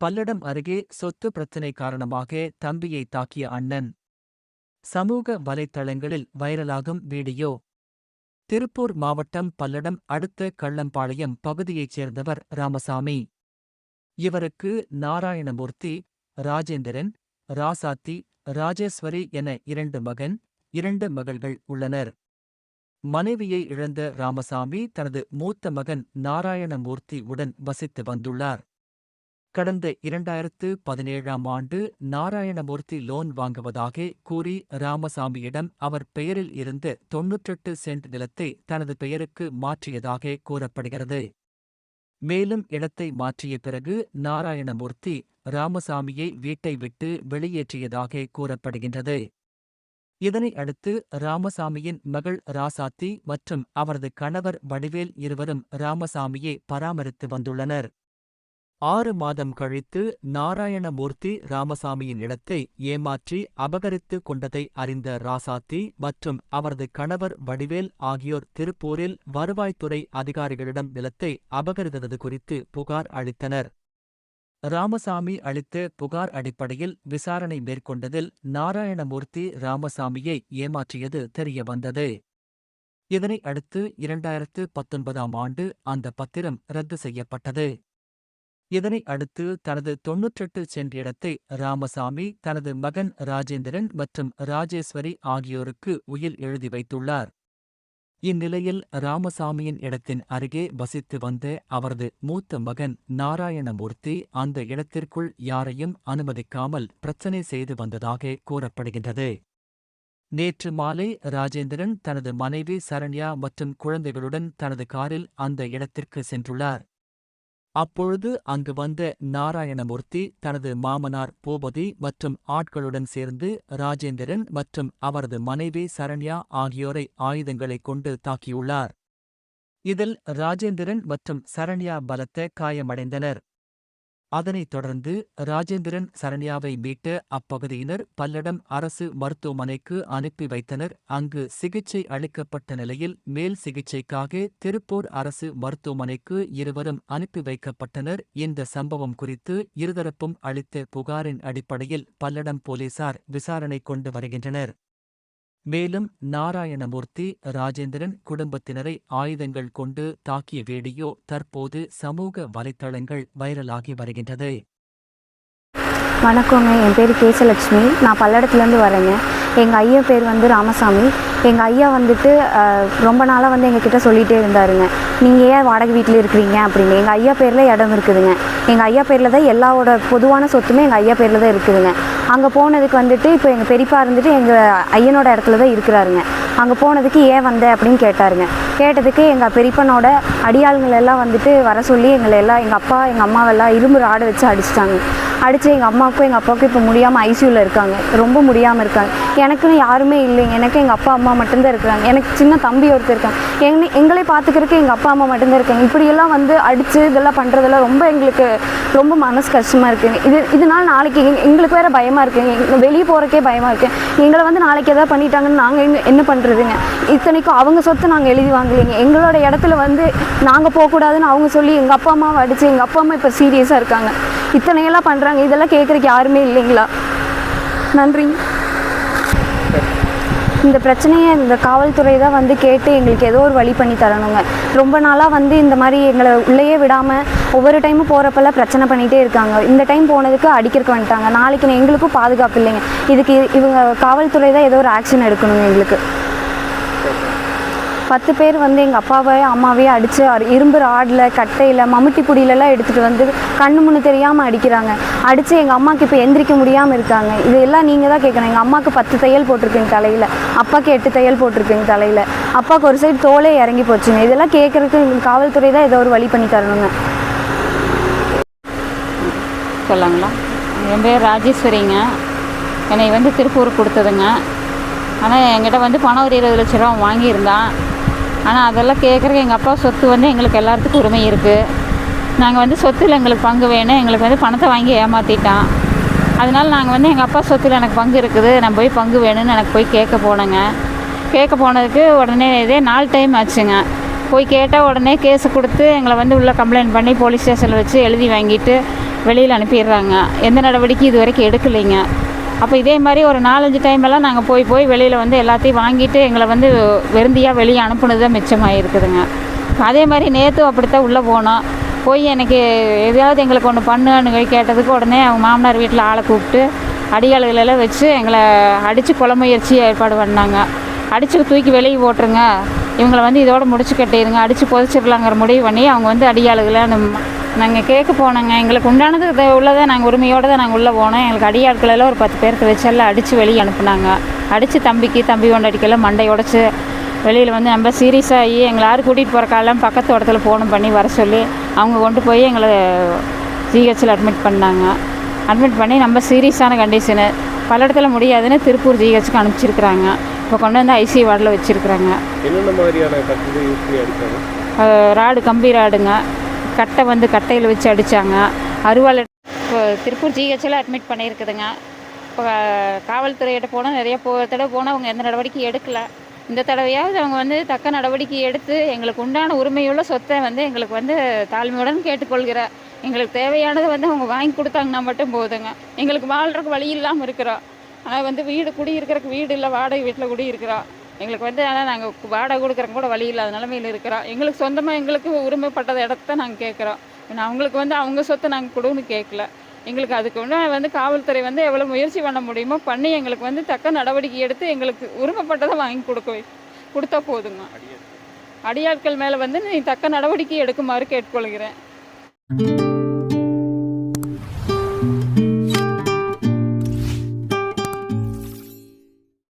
பல்லடம் அருகே சொத்து பிரச்சினை காரணமாக தம்பியை தாக்கிய அண்ணன். சமூக வலைத்தளங்களில் வைரலாகும் வீடியோ. திருப்பூர் மாவட்டம் பல்லடம் அடுத்த கள்ளம்பாளையம் பகுதியைச் சேர்ந்தவர் ராமசாமி. இவருக்கு நாராயணமூர்த்தி, ராஜேந்திரன், ராசாத்தி, ராஜேஸ்வரி என 2 மகன், 2 மகள்கள் உள்ளனர். மனைவியை இழந்த ராமசாமி தனது மூத்த மகன் நாராயணமூர்த்தி உடன் வசித்து வந்துள்ளார். கடந்த 2017ஆம் ஆண்டு நாராயணமூர்த்தி லோன் வாங்குவதாக கூறி ராமசாமியிடம் அவர் பெயரில் இருந்த 98 சென்ட் நிலத்தை தனது பெயருக்கு மாற்றியதாக கூறப்படுகிறது. மேலும் இடத்தை மாற்றிய பிறகு நாராயணமூர்த்தி ராமசாமியை வீட்டை விட்டு வெளியேற்றியதாக கூறப்படுகின்றது. இதனை அடுத்து ராமசாமியின் மகள் ராசாத்தி மற்றும் அவரது கணவர் வடிவேல் இருவரும் ராமசாமியை பராமரித்து வந்துள்ளனர். 6 மாதம் கழித்து நாராயணமூர்த்தி ராமசாமியின் இடத்தை ஏமாற்றி அபகரித்து கொண்டதை அறிந்த ராசாத்தி மற்றும் அவரது கணவர் வடிவேல் ஆகியோர் திருப்பூரில் வருவாய்த்துறை அதிகாரிகளிடம் நிலத்தை அபகரித்தது குறித்து புகார் அளித்தனர். ராமசாமி அளித்த புகார் அடிப்படையில் விசாரணை மேற்கொண்டதில் நாராயணமூர்த்தி ராமசாமியை ஏமாற்றியது தெரியவந்தது. இதனை அடுத்து 2019ஆம் ஆண்டு அந்த பத்திரம் ரத்து செய்யப்பட்டது. இதனை அடுத்து தனது 98 சென்ட் இடத்தை ராமசாமி தனது மகன் ராஜேந்திரன் மற்றும் ராஜேஸ்வரி ஆகியோருக்கு உயில் எழுதி வைத்துள்ளார். இந்நிலையில் ராமசாமியின் இடத்தின் அருகே வசித்து வந்த அவரது மூத்த மகன் நாராயணமூர்த்தி அந்த இடத்திற்குள் யாரையும் அனுமதிக்காமல் பிரச்சனை செய்து வந்ததாக கூறப்படுகின்றது. நேற்று மாலை ராஜேந்திரன் தனது மனைவி சரண்யா மற்றும் குழந்தைகளுடன் தனது காரில் அந்த இடத்திற்கு சென்றுள்ளார். அப்பொழுது அங்கு வந்த நாராயணமூர்த்தி தனது மாமனார் பூபதி மற்றும் ஆட்களுடன் சேர்ந்து ராஜேந்திரன் மற்றும் அவரது மனைவி சரண்யா ஆகியோரை ஆயுதங்களைக் கொண்டு தாக்கியுள்ளார். இதில் ராஜேந்திரன் மற்றும் சரண்யா பலத்த காயமடைந்தனர். அதனைத் தொடர்ந்து ராஜேந்திரன் சரண்யாவை மீட்ட அப்பகுதியினர் பல்லடம் அரசு மருத்துவமனைக்கு அனுப்பி வைத்தனர். அங்கு சிகிச்சை அளிக்கப்பட்ட நிலையில் மேல் சிகிச்சைக்காக திருப்பூர் அரசு மருத்துவமனைக்கு இருவரும் அனுப்பி வைக்கப்பட்டனர். இந்த சம்பவம் குறித்து இருதரப்பும் அளித்த புகாரின் அடிப்படையில் பல்லடம் போலீசார் விசாரணை கொண்டு வருகின்றனர். மேலும் நாராயணமூர்த்தி ராஜேந்திரன் குடும்பத்தினரை ஆயுதங்கள் கொண்டு தாக்கிய வீடியோ தற்போது சமூக வலைத்தளங்கள் வைரலாகி வருகின்றது. வணக்கங்க, என் பேர் கேசலட்சுமி. நான் பல்லடத்துலேருந்து வரேங்க. எங்கள் ஐயா பேர் ராமசாமி. எங்கள் ஐயா ரொம்ப நாளாக எங்ககிட்ட சொல்லிகிட்டே இருந்தாருங்க, நீங்கள் ஏன் வாடகை வீட்டில் இருக்கிறீங்க அப்படின்னு. எங்கள் ஐயா பேரில் இடம் இருக்குதுங்க. எங்கள் ஐயா பேரில் தான் எல்லாவோட பொதுவான சொத்துமே எங்கள் ஐயா பேரில் தான் இருக்குதுங்க. அங்கே போனதுக்கு இப்போ எங்கள் பெரியப்பா எங்கள் ஐயனோட இடத்துல தான் இருக்கிறாருங்க. அங்கே போனதுக்கு ஏன் வந்த அப்படின்னு கேட்டாருங்க. கேட்டதுக்கு எங்கள் பெரியப்பனோட அடியாளுங்களெல்லாம் வர சொல்லி எங்கள் அப்பா எங்கள் அம்மாவெல்லாம் இரும்பு ராடை வச்சு அடிச்சிட்டாங்க. அடித்து எங்கள் அப்பாவுக்கும் இப்போ முடியாமல் ஐசியூவில் இருக்காங்க. ரொம்ப முடியாமல் இருக்காங்க. எனக்குன்னு யாருமே இல்லைங்க. எனக்கு எங்கள் அப்பா அம்மா மட்டும்தான் இருக்கிறாங்க. எனக்கு சின்ன தம்பி ஒருத்தர் இருக்காங்க. எங்களை பார்த்துக்கிறதுக்கு எங்கள் அப்பா அம்மா மட்டும்தான் இருக்காங்க. இப்படியெல்லாம் அடித்து இதெல்லாம் பண்ணுறதெல்லாம் எங்களுக்கு ரொம்ப மனசு கஷ்டமாக இருக்குங்க. இதனால் நாளைக்கு எங்களுக்கு வேறு பயமாக இருக்குங்க. வெளியே போகிறக்கே பயமாக இருக்குது. எங்களை நாளைக்கு எதாவது பண்ணிட்டாங்கன்னு நாங்கள் என்ன பண்ணுறதுங்க. இத்தனைக்கும் அவங்க சொத்து நாங்கள் எழுதி வாங்கலைங்க. எங்களோட இடத்துல நாங்கள் போகக்கூடாதுன்னு அவங்க சொல்லி எங்கள் அப்பா அம்மாவை அடித்து எங்கள் அப்பா அம்மா இப்போ சீரியஸாக இருக்காங்க. இத்தனையெல்லாம் பண்ணுறாங்க. இதெல்லாம் கேட்குறதுக்கு யாருமே இல்லைங்களா? நன்றி. இந்த பிரச்சனையை இந்த காவல்துறை தான் கேட்டு எங்களுக்கு ஏதோ ஒரு வழி பண்ணி தரணுங்க. ரொம்ப நாளாக இந்த மாதிரி எங்களை உள்ளேயே விடாமல் ஒவ்வொரு டைமும் போகிறப்பெல்லாம் பிரச்சனை பண்ணிகிட்டே இருக்காங்க. இந்த டைம் போனதுக்கு அடிக்கிறதுக்கு வந்துட்டாங்க. நாளைக்கு எங்களுக்கும் பாதுகாப்பு இல்லைங்க. இதுக்கு இவங்க காவல்துறை தான் ஏதோ ஒரு ஆக்ஷன் எடுக்கணுங்க. எங்களுக்கு 10 பேர் எங்கள் அப்பாவையே அம்மாவையே அடித்து இரும்பு ராடில் கட்டையில் மம்முட்டி புடியிலலாம் எடுத்துகிட்டு கண்ணு முன்னு தெரியாமல் அடிக்கிறாங்க. அடித்து எங்கள் அம்மாவுக்கு இப்போ எந்திரிக்க முடியாமல் இருக்காங்க. இதெல்லாம் நீங்கள் தான் கேட்கணும். எங்கள் அம்மாவுக்கு 10 தையல் போட்டிருக்குங்க தலையில். அப்பாவுக்கு 8 தையல் போட்டிருக்குங்க தலையில். அப்பாவுக்கு ஒரு சைடு தோலே இறங்கி போச்சுங்க. இதெல்லாம் கேட்குறதுக்கு காவல்துறை தான் ஏதோ ஒரு வழி பண்ணி தரணுங்க. சொல்லாங்களா? என் பேர் ராஜேஸ்வரிங்க. என்னை திருப்பூர் கொடுத்ததுங்க. ஆனால் என்கிட்ட பணம் ஒரு 20 லட்ச ரூபா வாங்கியிருந்தான். ஆனால் அதெல்லாம் கேட்குறக்கு எங்கள் அப்பா சொத்து எங்களுக்கு எல்லாத்துக்கும் உரிமை இருக்குது. நாங்கள் சொத்தில் எங்களுக்கு பங்கு வேணும். எங்களுக்கு பணத்தை வாங்கி ஏமாற்றிட்டான். அதனால் நாங்கள் எங்கள் அப்பா சொத்தில் எனக்கு பங்கு இருக்குது, நான் போய் பங்கு வேணும்னு எனக்கு போய் கேட்க போனேங்க. கேட்க போனதுக்கு உடனே இதே 4 டைம் ஆச்சுங்க. போய் கேட்டால் உடனே கேஸை கொடுத்து எங்களை வந்து உள்ளே கம்ப்ளைண்ட் பண்ணி போலீஸ் ஸ்டேஷனில் வச்சு எழுதி வாங்கிட்டு வெளியில் அனுப்பிடுறாங்க. எந்த நடவடிக்கை இது வரைக்கும் எடுக்கலைங்க. அப்போ இதே மாதிரி ஒரு 4-5 டைமெல்லாம் நாங்கள் போய் வெளியில் வந்து எல்லாத்தையும் வாங்கிட்டு எங்களை வந்து வெறுந்தியாக வெளியே அனுப்புனது தான் மிச்சமாக இருக்குதுங்க. அதே மாதிரி நேற்று அப்படித்தான் உள்ளே போனோம். போய் எனக்கு எதாவது எங்களுக்கு ஒன்று பண்ணுன்னு கேட்டதுக்கு உடனே அவங்க மாமனார் வீட்டில் ஆளை கூப்பிட்டு அடியாளுகளெல்லாம் வச்சு எங்களை அடித்து கொலை முயற்சி ஏற்பாடு பண்ணாங்க. அடித்து தூக்கி வெளியே போட்டுருங்க, இவங்களை வந்து இதோட முடிச்சு கட்டிடுங்க, அடித்து புதைச்சிடலாங்கிற முடிவு பண்ணி அவங்க வந்து அடியாளுகளை நாங்கள் கேட்க போனோங்க. எங்களுக்கு உண்டானது உள்ளதை நாங்கள் உரிமையோடு தான் நாங்கள் உள்ளே போனோம். எங்களுக்கு அடியாட்களெல்லாம் ஒரு 10 பேருக்கு வச்செல்லாம் அடித்து வெளியே அனுப்புனாங்க. அடித்து தம்பி கொண்டாடிக்கெல்லாம் மண்டை உடச்சி வெளியில் வந்து நம்ம சீரியஸ் ஆகி எங்களை யாரும் கூட்டிகிட்டு போகிற காலம் பக்கத்து இடத்துல ஃபோன் பண்ணி வர சொல்லி அவங்க கொண்டு போய் எங்களை ஜிஹெச்சில் அட்மிட் பண்ணாங்க. அட்மிட் பண்ணி நம்ம சீரியஸான கண்டிஷனு பல்லடத்தில் முடியாதுன்னு திருப்பூர் ஜிஹெச்சுக்கு அனுப்பிச்சிருக்கிறாங்க. இப்போ கொண்டு வந்து ஐசியூ வார்டில் வச்சுருக்குறாங்க. என்னென்ன மாதிரியான கட்டுரை யூஸ் பண்ணி அடித்தாங்க? ராடு, கம்பி ராடுங்க, கட்டை வந்து கட்டையில் வச்சு அடித்தாங்க. அருவாள் இப்போ திருப்பூர் ஜிஹெச்சில் அட்மிட் பண்ணியிருக்குதுங்க. இப்போ காவல்துறையிட்ட போனால் நிறைய தடவை போனால் அவங்க எந்த நடவடிக்கையும் எடுக்கலை. இந்த தடவையாவது அவங்க வந்து தக்க நடவடிக்கை எடுத்து எங்களுக்கு உண்டான உரிமையுள்ள சொத்தை வந்து எங்களுக்கு வந்து தாழ்மையுடன் கேட்டுக்கொள்கிறேன். எங்களுக்கு தேவையானது வந்து அவங்க வாங்கி கொடுத்தாங்கன்னா மட்டும் போதுங்க. எங்களுக்கு வாழ்கிறதுக்கு வழி இல்லாமல் இருக்கிறோம். ஆனால் வந்து குடியிருக்கிறதுக்கு வீடு இல்லை, வாடகை வீட்டில் குடியிருக்கிறோம். எங்களுக்கு வந்து ஆனால் நாங்கள் வாடகை கொடுக்குறக்கு கூட வழி இல்லாத நிலமையில் இருக்கிறோம். எங்களுக்கு சொந்தமாக எங்களுக்கு உரிமைப்பட்டத இடத்த நாங்கள் கேட்குறோம். அவங்களுக்கு வந்து அவங்க சொத்தை நாங்கள் கொடுன்னு கேட்கல. எங்களுக்கு அதுக்கு வந்து காவல்துறை வந்து எவ்வளோ முயற்சி பண்ண முடியுமோ பண்ணி எங்களுக்கு வந்து தக்க நடவடிக்கை எடுத்து எங்களுக்கு உரிமைப்பட்டதை வாங்கி கொடுத்தா போதுங்க. அடியாட்கள் மேலே வந்து நீ தக்க நடவடிக்கை எடுக்குமாறு கேட்டுக்கொள்கிறேன்.